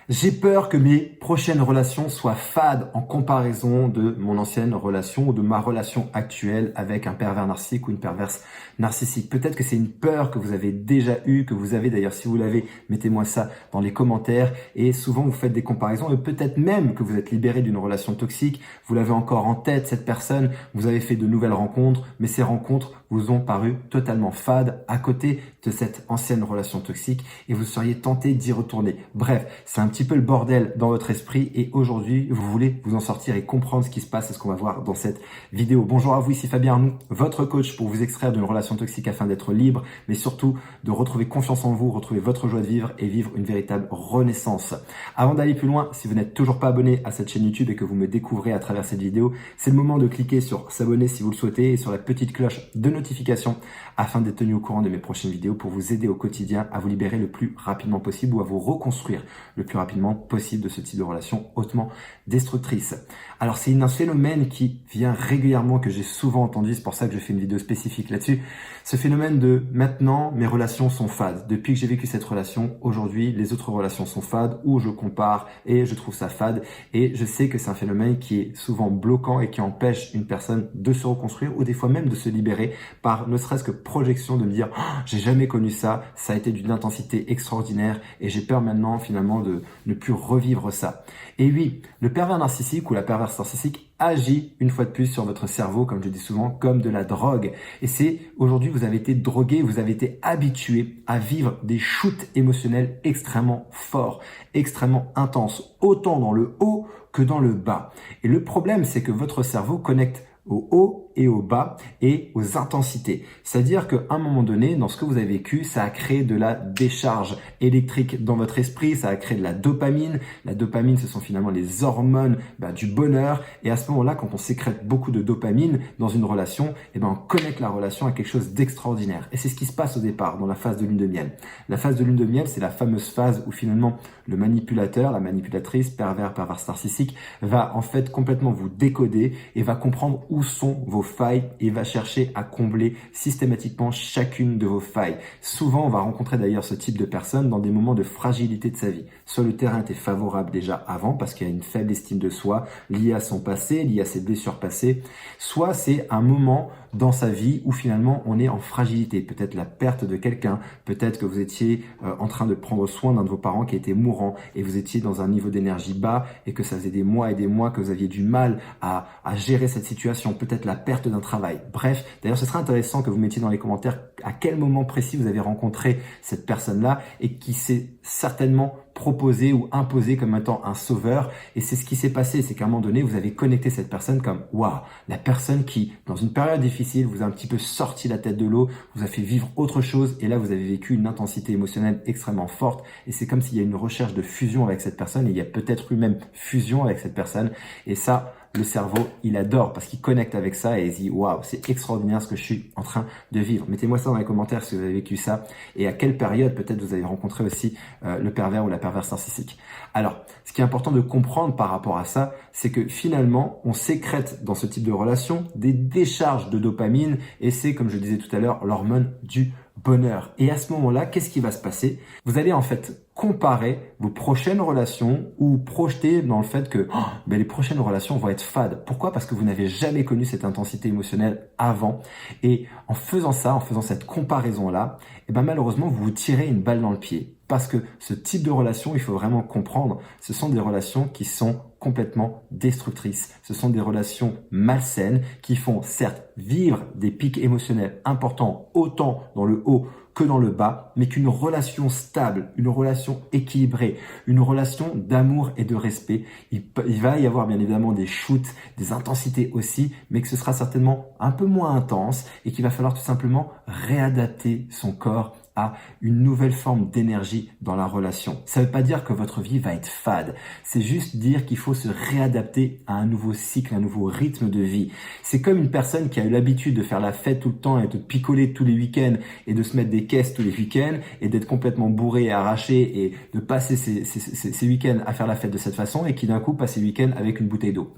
J'ai peur que mes prochaines relations soient fades en comparaison de mon ancienne relation ou de ma relation actuelle avec un pervers narcissique ou une perverse narcissique. Peut-être que c'est une peur que vous avez déjà eue, que vous avez d'ailleurs, si vous l'avez, mettez-moi ça dans les commentaires. Et souvent, vous faites des comparaisons et peut-être même que vous êtes libéré d'une relation toxique. Vous l'avez encore en tête, cette personne. Vous avez fait de nouvelles rencontres, mais ces rencontres vous ont paru totalement fades à côté de cette ancienne relation toxique et vous seriez tenté d'y retourner. Bref, c'est un petit peu le bordel dans votre esprit et aujourd'hui, vous voulez vous en sortir et comprendre ce qui se passe. C'est ce qu'on va voir dans cette vidéo. Bonjour à vous, ici Fabien Arnoux, votre coach pour vous extraire d'une relation toxique afin d'être libre, mais surtout de retrouver confiance en vous, retrouver votre joie de vivre et vivre une véritable renaissance. Avant d'aller plus loin, si vous n'êtes toujours pas abonné à cette chaîne YouTube et que vous me découvrez à travers cette vidéo, c'est le moment de cliquer sur s'abonner si vous le souhaitez et sur la petite cloche de notification afin d'être tenu au courant de mes prochaines vidéos pour vous aider au quotidien à vous libérer le plus rapidement possible ou à vous reconstruire le plus rapidement possible de ce type de relation hautement destructrice. Alors c'est un phénomène qui vient régulièrement, que j'ai souvent entendu, c'est pour ça que je fais une vidéo spécifique là-dessus. Ce phénomène de maintenant mes relations sont fades. Depuis que j'ai vécu cette relation, aujourd'hui les autres relations sont fades ou je compare et je trouve ça fade. Et je sais que c'est un phénomène qui est souvent bloquant et qui empêche une personne de se reconstruire ou des fois même de se libérer par ne serait-ce que projection de me dire oh, j'ai jamais connu ça, ça a été d'une intensité extraordinaire et j'ai peur maintenant finalement de ne plus revivre ça. Et oui, le pervers narcissique ou la perverse narcissique agit une fois de plus sur votre cerveau, comme je dis souvent, comme de la drogue. Et c'est aujourd'hui, vous avez été drogué, vous avez été habitué à vivre des shoots émotionnels extrêmement forts, extrêmement intenses, autant dans le haut que dans le bas. Et le problème, c'est que votre cerveau connecte au haut et au bas et aux intensités. C'est-à-dire qu'à un moment donné, dans ce que vous avez vécu, ça a créé de la décharge électrique dans votre esprit, ça a créé de la dopamine. La dopamine, ce sont finalement les hormones du bonheur. Et à ce moment-là, quand on sécrète beaucoup de dopamine dans une relation, on connecte la relation à quelque chose d'extraordinaire. Et c'est ce qui se passe au départ, dans la phase de lune de miel. La phase de lune de miel, c'est la fameuse phase où finalement le manipulateur, la manipulatrice, perverse narcissique, va en fait complètement vous décoder et va comprendre où sont vos failles et va chercher à combler systématiquement chacune de vos failles. Souvent, on va rencontrer d'ailleurs ce type de personnes dans des moments de fragilité de sa vie. Soit le terrain était favorable déjà avant parce qu'il y a une faible estime de soi liée à son passé, liée à ses blessures passées, soit c'est un moment dans sa vie où finalement on est en fragilité. Peut-être la perte de quelqu'un, peut-être que vous étiez en train de prendre soin d'un de vos parents qui était mourant et vous étiez dans un niveau d'énergie bas et que ça faisait des mois et des mois que vous aviez du mal à gérer cette situation, peut-être la perte d'un travail. Bref, d'ailleurs ce serait intéressant que vous mettiez dans les commentaires à quel moment précis vous avez rencontré cette personne-là et qui s'est certainement proposé ou imposé comme étant un sauveur. Et c'est ce qui s'est passé, c'est qu'à un moment donné, vous avez connecté cette personne comme waouh, la personne qui, dans une période difficile, vous a un petit peu sorti la tête de l'eau, vous a fait vivre autre chose et là vous avez vécu une intensité émotionnelle extrêmement forte et c'est comme s'il y a une recherche de fusion avec cette personne et il y a peut-être eu même fusion avec cette personne et ça, le cerveau, il adore parce qu'il connecte avec ça et il dit waouh, c'est extraordinaire ce que je suis en train de vivre. Mettez-moi ça dans les commentaires si vous avez vécu ça et à quelle période peut-être vous avez rencontré aussi le pervers ou la perverse narcissique. Alors, ce qui est important de comprendre par rapport à ça, c'est que finalement, on sécrète dans ce type de relation des décharges de dopamine et c'est, comme je disais tout à l'heure, l'hormone du bonheur. Et à ce moment-là, qu'est-ce qui va se passer? Vous allez en fait comparer vos prochaines relations ou projeter dans le fait que les prochaines relations vont être fades. Pourquoi? Parce que vous n'avez jamais connu cette intensité émotionnelle avant. Et en faisant ça, en faisant cette comparaison-là, malheureusement, vous vous tirez une balle dans le pied. Parce que ce type de relation, il faut vraiment comprendre, ce sont des relations qui sont complètement destructrices. Ce sont des relations malsaines qui font certes vivre des pics émotionnels importants autant dans le haut que dans le bas, mais qu'une relation stable, une relation équilibrée, une relation d'amour et de respect, il va y avoir bien évidemment des shoots, des intensités aussi, mais que ce sera certainement un peu moins intense et qu'il va falloir tout simplement réadapter son corps à une nouvelle forme d'énergie dans la relation. Ça ne veut pas dire que votre vie va être fade. C'est juste dire qu'il faut se réadapter à un nouveau cycle, un nouveau rythme de vie. C'est comme une personne qui a eu l'habitude de faire la fête tout le temps et de picoler tous les week-ends et de se mettre des caisses tous les week-ends et d'être complètement bourré et arraché et de passer ses week-ends à faire la fête de cette façon et qui d'un coup passe ses week-ends avec une bouteille d'eau.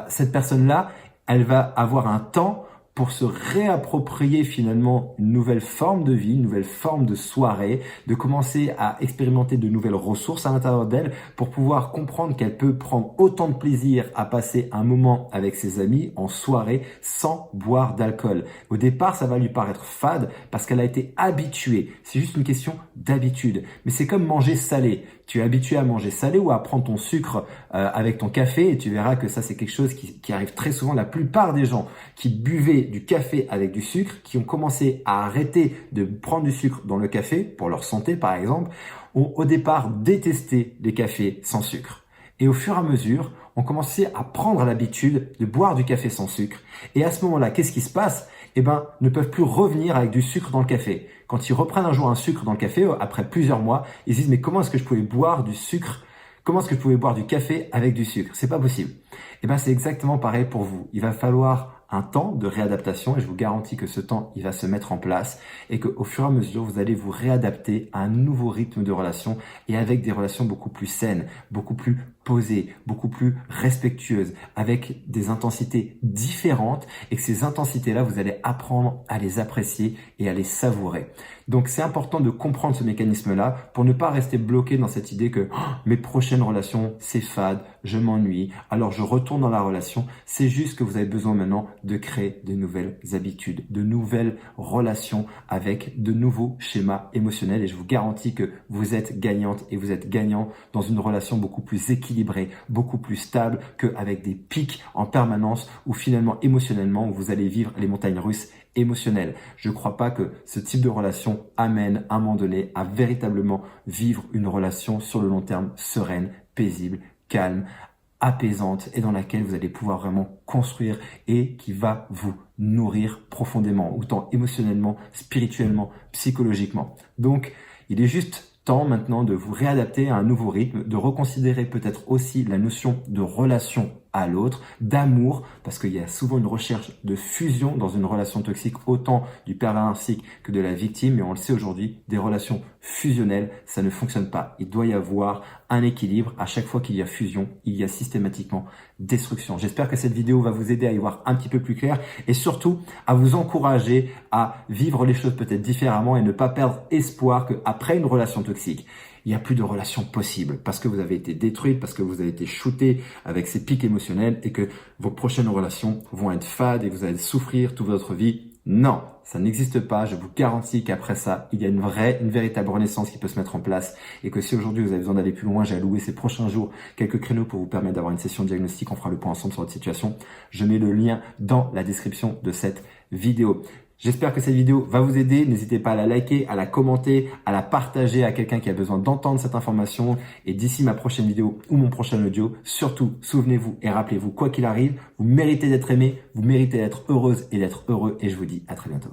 Cette personne-là, elle va avoir un temps pour se réapproprier finalement une nouvelle forme de vie, une nouvelle forme de soirée, de commencer à expérimenter de nouvelles ressources à l'intérieur d'elle pour pouvoir comprendre qu'elle peut prendre autant de plaisir à passer un moment avec ses amis en soirée sans boire d'alcool. Au départ, ça va lui paraître fade parce qu'elle a été habituée. C'est juste une question d'habitude. Mais c'est comme manger salé. Tu es habitué à manger salé ou à prendre ton sucre avec ton café et tu verras que ça c'est quelque chose qui arrive très souvent. La plupart des gens qui buvaient du café avec du sucre, qui ont commencé à arrêter de prendre du sucre dans le café pour leur santé par exemple, ont au départ détesté les cafés sans sucre. Et au fur et à mesure, ont commencé à prendre l'habitude de boire du café sans sucre. Et à ce moment-là, qu'est-ce qui se passe? Ne peuvent plus revenir avec du sucre dans le café. Quand ils reprennent un jour un sucre dans le café, après plusieurs mois, ils se disent, mais comment est-ce que je pouvais boire du sucre? Comment est-ce que je pouvais boire du café avec du sucre? C'est pas possible. C'est exactement pareil pour vous. Il va falloir un temps de réadaptation et je vous garantis que ce temps, il va se mettre en place et qu'au fur et à mesure, vous allez vous réadapter à un nouveau rythme de relation et avec des relations beaucoup plus saines, beaucoup plus posées, beaucoup plus respectueuses, avec des intensités différentes et que ces intensités-là, vous allez apprendre à les apprécier et à les savourer. Donc, c'est important de comprendre ce mécanisme-là pour ne pas rester bloqué dans cette idée que mes prochaines relations, c'est fade, je m'ennuie, alors je retourne dans la relation. C'est juste que vous avez besoin maintenant de créer de nouvelles habitudes, de nouvelles relations avec de nouveaux schémas émotionnels et je vous garantis que vous êtes gagnante et vous êtes gagnant dans une relation beaucoup plus équilibrée, beaucoup plus stable qu'avec des pics en permanence où finalement émotionnellement vous allez vivre les montagnes russes émotionnelles. Je ne crois pas que ce type de relation amène à un moment donné à véritablement vivre une relation sur le long terme sereine, paisible, calme, apaisante et dans laquelle vous allez pouvoir vraiment construire et qui va vous nourrir profondément, autant émotionnellement, spirituellement, psychologiquement. Donc, il est juste temps maintenant de vous réadapter à un nouveau rythme, de reconsidérer peut-être aussi la notion de relation à l'autre, d'amour, parce qu'il y a souvent une recherche de fusion dans une relation toxique, autant du pervers narcissique que de la victime, mais on le sait aujourd'hui, des relations fusionnelles, ça ne fonctionne pas. Il doit y avoir un équilibre. À chaque fois qu'il y a fusion, il y a systématiquement destruction. J'espère que cette vidéo va vous aider à y voir un petit peu plus clair et surtout à vous encourager à vivre les choses peut-être différemment et ne pas perdre espoir qu'après une relation toxique, il n'y a plus de relation possible parce que vous avez été détruite, parce que vous avez été shooté avec ces pics émotionnels et que vos prochaines relations vont être fades et que vous allez souffrir toute votre vie. Non, ça n'existe pas. Je vous garantis qu'après ça, il y a une véritable renaissance qui peut se mettre en place et que si aujourd'hui vous avez besoin d'aller plus loin, j'ai alloué ces prochains jours quelques créneaux pour vous permettre d'avoir une session de diagnostic. On fera le point ensemble sur votre situation. Je mets le lien dans la description de cette vidéo. J'espère que cette vidéo va vous aider. N'hésitez pas à la liker, à la commenter, à la partager à quelqu'un qui a besoin d'entendre cette information. Et d'ici ma prochaine vidéo ou mon prochain audio, surtout, souvenez-vous et rappelez-vous, quoi qu'il arrive, vous méritez d'être aimé, vous méritez d'être heureuse et d'être heureux. Et je vous dis à très bientôt.